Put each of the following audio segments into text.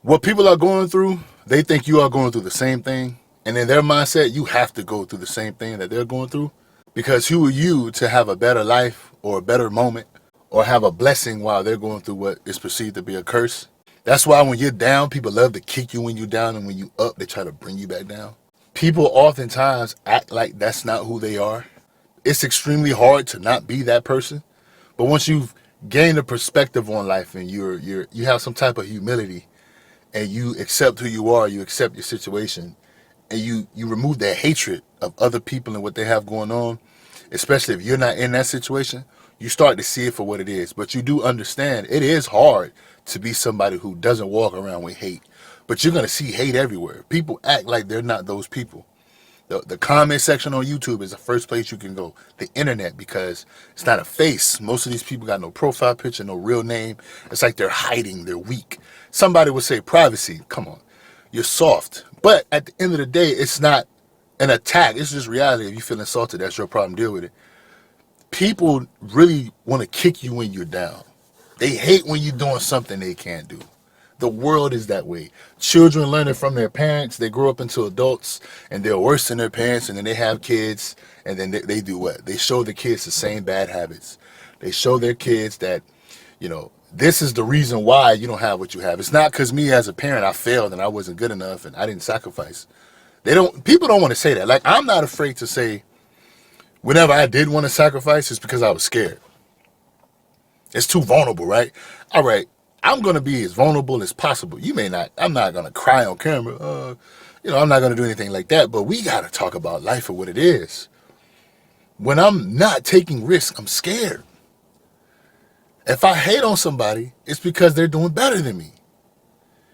What people are going through, they think you are going through the same thing. And in their mindset, you have to go through the same thing that they're going through. Because who are you to have a better life or a better moment or have a blessing while they're going through what is perceived to be a curse? That's why when you're down, people love to kick you when you're down, and when you up, they try to bring you back down. People oftentimes act like that's not who they are. It's extremely hard to not be that person. But once you've gained a perspective on life and you have some type of humility and you accept who you are, you accept your situation, and you remove that hatred of other people and what they have going on, especially if you're not in that situation, you start to see it for what it is. But you do understand it is hard to be somebody who doesn't walk around with hate. But you're gonna see hate everywhere. People act like they're not those people. The comment section on YouTube is the first place you can go. The internet, because it's not a face. Most of these people got no profile picture, no real name. It's like they're hiding, they're weak. Somebody would say privacy. Come on, you're soft. But at the end of the day, it's not an attack. It's just reality. If you feel insulted, that's your problem. Deal with it. People really want to kick you when you're down. They hate when you're doing something they can't do. The world is that way. Children learn it from their parents. They grow up into adults and they're worse than their parents, and then they have kids, and then they do what? They show the kids the same bad habits. They show their kids that, this is the reason why you don't have what you have. It's not because me as a parent I failed and I wasn't good enough and I didn't sacrifice. People don't want to say that. Like, I'm not afraid to say whenever I did want to sacrifice, it's because I was scared. It's too vulnerable, right? All right, I'm gonna be as vulnerable as possible. You may not. I'm not gonna cry on camera. I'm not gonna do anything like that. But we gotta talk about life for what it is. When I'm not taking risks, I'm scared. If I hate on somebody, it's because they're doing better than me.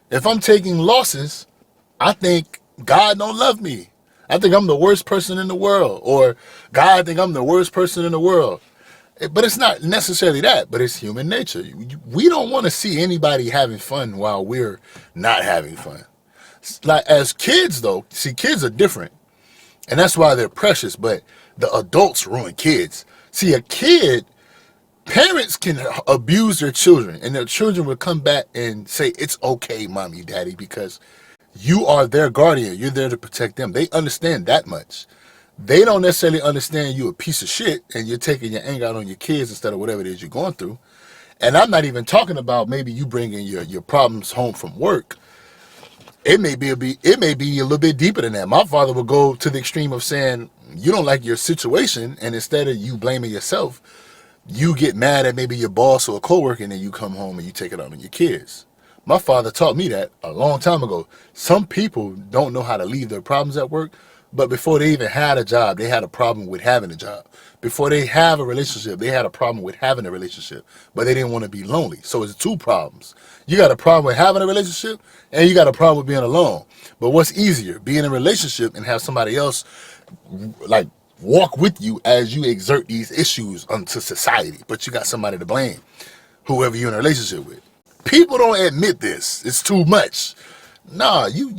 If I'm taking losses, I think God don't love me. I think I'm the worst person in the world, or God think I'm the worst person in the world. But it's not necessarily that, but it's human nature. We don't want to see anybody having fun while we're not having fun. Like, as kids, though, see, kids are different, and that's why they're precious, but the adults ruin kids. See, a kid, parents can abuse their children, and their children will come back and say, it's okay, mommy, daddy, because you are their guardian. You're there to protect them. They understand that much. They don't necessarily understand you a piece of shit and you're taking your anger out on your kids instead of whatever it is you're going through. And I'm not even talking about maybe you bringing your problems home from work. It may be a little bit deeper than that. My father would go to the extreme of saying, you don't like your situation, and instead of you blaming yourself, you get mad at maybe your boss or a coworker, and then you come home and you take it out on your kids. My father taught me that a long time ago. Some people don't know how to leave their problems at work, but before they even had a job, they had a problem with having a job. Before they have a relationship, they had a problem with having a relationship, but they didn't want to be lonely. So it's two problems. You got a problem with having a relationship, and you got a problem with being alone. But what's easier, being in a relationship and have somebody else like walk with you as you exert these issues onto society, but you got somebody to blame, whoever you're in a relationship with. People don't admit this. It's too much. Nah, you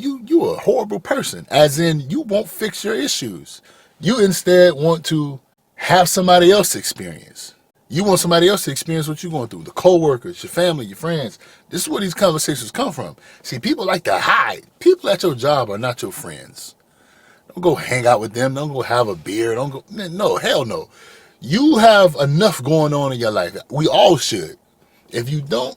a horrible person. As in, you won't fix your issues. You instead want to have somebody else experience. You want somebody else to experience what you're going through. The co-workers, your family, your friends. This is where these conversations come from. See, people like to hide. People at your job are not your friends. Don't go hang out with them. Don't go have a beer. Don't go. No, hell no. You have enough going on in your life. We all should. If you don't,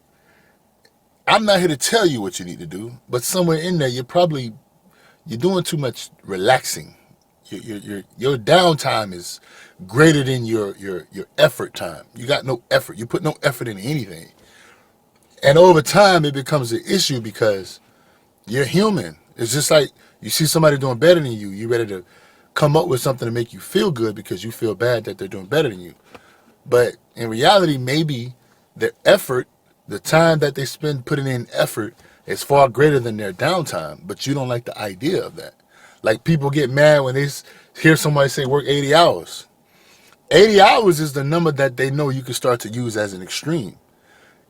I'm not here to tell you what you need to do, but somewhere in there, you're doing too much relaxing. Your downtime is greater than your effort time. You got no effort. You put no effort into anything, and over time, it becomes an issue because you're human. It's just like you see somebody doing better than you. You're ready to come up with something to make you feel good because you feel bad that they're doing better than you. But in reality, maybe their effort, the time that they spend putting in effort, is far greater than their downtime. But you don't like the idea of that. Like, people get mad when they hear somebody say work 80 hours. 80 hours is the number that they know you can start to use as an extreme.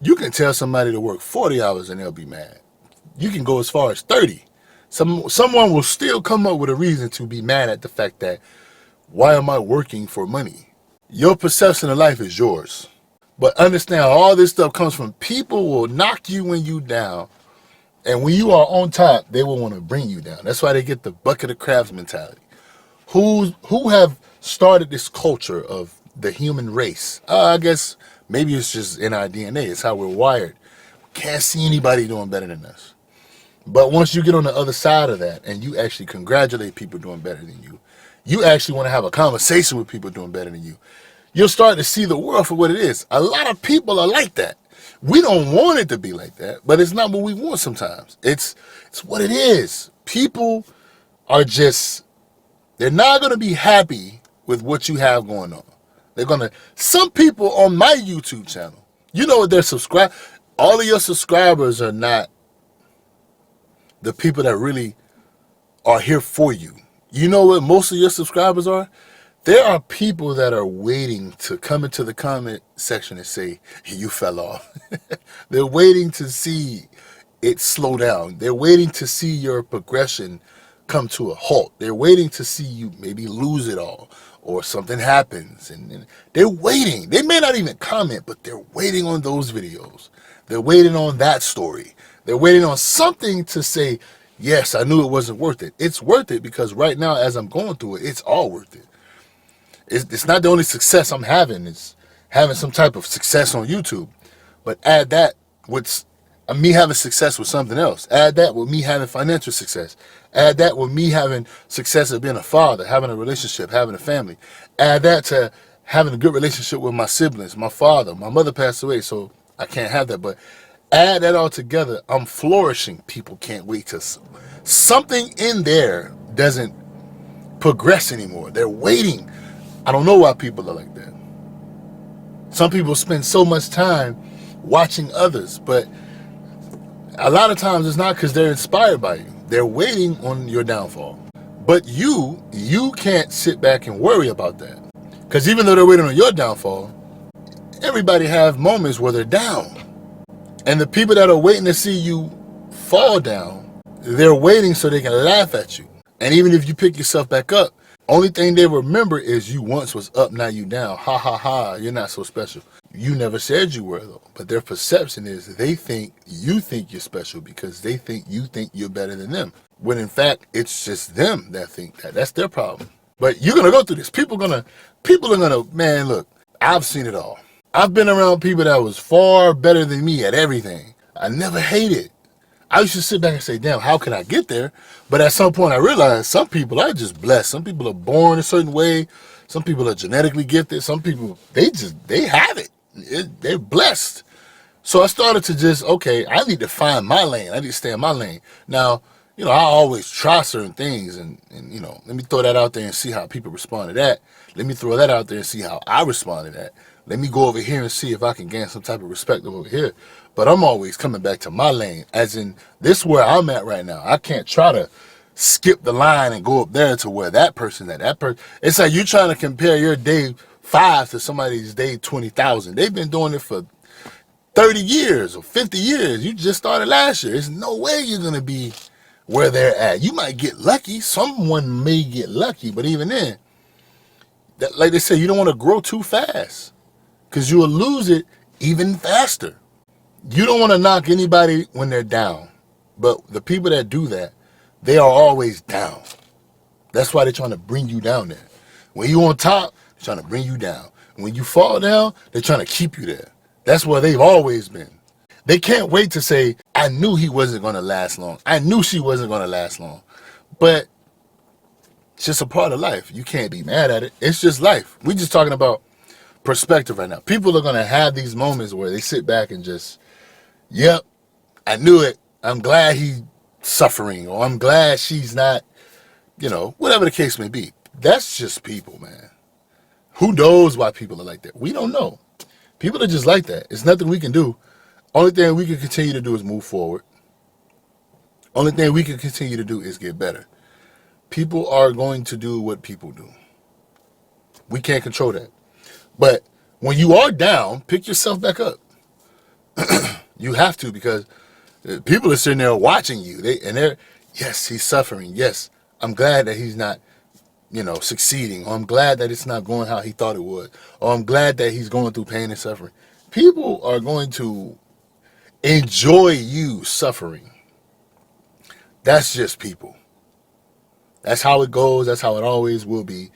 You can tell somebody to work 40 hours and they'll be mad. You can go as far as 30. Someone will still come up with a reason to be mad at the fact that, why am I working for money? Your perception of life is yours. But understand, all this stuff comes from people will knock you when you down, And when you are on top, they will want to bring you down. That's why they get the bucket of crabs mentality. Who have started this culture of the human race? I guess maybe it's just in our DNA. It's how we're wired. Can't see anybody doing better than us. But once you get on the other side of that and you actually congratulate people doing better than you, you actually want to have a conversation with people doing better than you, you'll start to see the world for what it is. A lot of people are like that. We don't want it to be like that, but it's not what we want sometimes. It's what it is. People are just, they're not going to be happy with what you have going on. They're going to, some people on my YouTube channel, you know what, they're subscribed. All of your subscribers are not the people that really are here for you. You know what most of your subscribers are? There are people that are waiting to come into the comment section and say, you fell off. They're waiting to see it slow down. They're waiting to see your progression come to a halt. They're waiting to see you maybe lose it all or something happens. And they're waiting. They may not even comment, but they're waiting on those videos. They're waiting on that story. They're waiting on something to say, yes, I knew it wasn't worth it. It's worth it because right now, as I'm going through it, it's all worth it. It's not the only success I'm having. It's having some type of success on YouTube. But add that with me having success with something else. Add that with me having financial success. Add that with me having success of being a father, having a relationship, having a family. Add that to having a good relationship with my siblings, my father. My mother passed away, so I can't have that. But add that all together, I'm flourishing. People can't wait to. Something in there doesn't progress anymore. They're waiting. I don't know why people are like that. Some people spend so much time watching others, but a lot of times it's not because they're inspired by you. They're waiting on your downfall. But you can't sit back and worry about that. Because even though they're waiting on your downfall, everybody have moments where they're down. And the people that are waiting to see you fall down, they're waiting so they can laugh at you. And even if you pick yourself back up, only thing they remember is you once was up, now you down. Ha ha ha, you're not so special. You never said you were though. But their perception is they think you think you're special because they think you think you're better than them. When in fact, it's just them that think that. That's their problem. But you're gonna go through this. People are gonna, man, look, I've seen it all. I've been around people that was far better than me at everything. I never hated. I used to sit back and say, damn, how can I get there? But at some point I realized some people are just blessed. Some people are born a certain way. Some people are genetically gifted. Some people, they have it. They're blessed. So I started to just, okay, I need to find my lane. I need to stay in my lane. Now, I always try certain things and let me throw that out there and see how people respond to that. Let me throw that out there and see how I respond to that. Let me go over here and see if I can gain some type of respect over here. But I'm always coming back to my lane, as in this is where I'm at right now. I can't try to skip the line and go up there to where that person at. That person, it's like you trying to compare your day 5 to somebody's day 20,000. They've been doing it for 30 years or 50 years. You just started last year. There's no way you're going to be where they're at. You might get lucky. Someone may get lucky, but even then, like they say, you don't want to grow too fast because you will lose it even faster. You don't want to knock anybody when they're down, but the people that do that, they are always down. That's why they're trying to bring you down there. When you on top, they're trying to bring you down. When you fall down, they're trying to keep you there. That's where they've always been. They can't wait to say, I knew he wasn't going to last long. I knew she wasn't going to last long. But it's just a part of life. You can't be mad at it. It's just life. We're just talking about perspective right now. People are going to have these moments where they sit back and just, yep, I knew it. I'm glad he's suffering, or I'm glad she's not, whatever the case may be. That's just people, man. Who knows why people are like that? We don't know. People are just like that. It's nothing we can do. Only thing we can continue to do is move forward. Only thing we can continue to do is get better. People are going to do what people do. We can't control that. But when you are down, pick yourself back up. You have to, because people are sitting there watching you. Yes, he's suffering. Yes, I'm glad that he's not, succeeding. Or I'm glad that it's not going how he thought it would. Or I'm glad that he's going through pain and suffering. People are going to enjoy you suffering. That's just people. That's how it goes. That's how it always will be.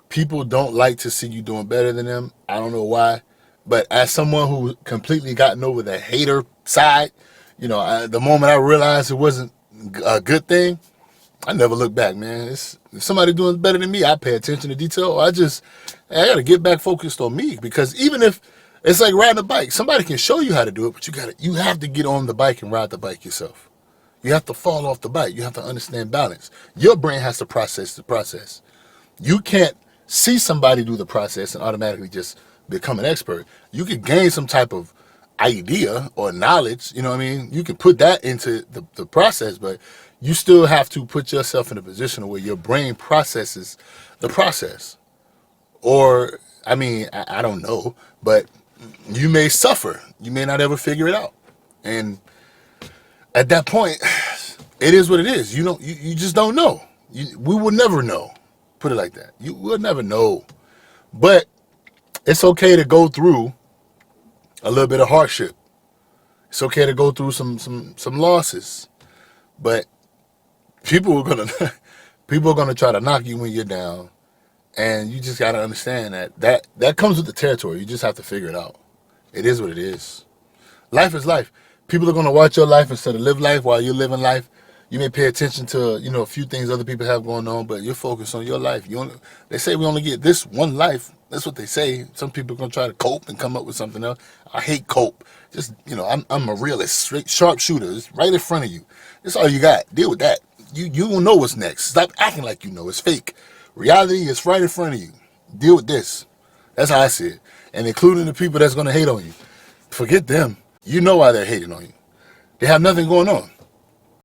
People don't like to see you doing better than them. I don't know why. But as someone who completely gotten over the hater side, the moment I realized it wasn't a good thing, I never look back, man. If somebody doing better than me, I pay attention to detail. I got to get back focused on me, because even if it's like riding a bike, somebody can show you how to do it, but you have to get on the bike and ride the bike yourself. You have to fall off the bike. You have to understand balance. Your brain has to process the process. You can't see somebody do the process and automatically just become an expert. You could gain some type of idea or knowledge, you know what I mean? You can put that into the process, but you still have to put yourself in a position where your brain processes the process. Or, I don't know, but you may suffer. You may not ever figure it out. And at that point, it is what it is. You just don't know. We will never know. Put it like that. You will never know. But it's okay to go through a little bit of hardship. It's okay to go through some losses. But people are gonna try to knock you when you're down. And you just gotta understand that comes with the territory. You just have to figure it out. It is what it is. Life is life. People are gonna watch your life instead of live life while you're living life. You may pay attention to, a few things other people have going on, but you're focused on your life. They say we only get this one life. That's what they say. Some people are going to try to cope and come up with something else. I hate cope. Just, I'm a realist, straight sharpshooter. It's right in front of you. That's all you got. Deal with that. You don't know what's next. Stop acting like you know. It's fake. Reality is right in front of you. Deal with this. That's how I see it. And including the people that's going to hate on you. Forget them. You know why they're hating on you. They have nothing going on.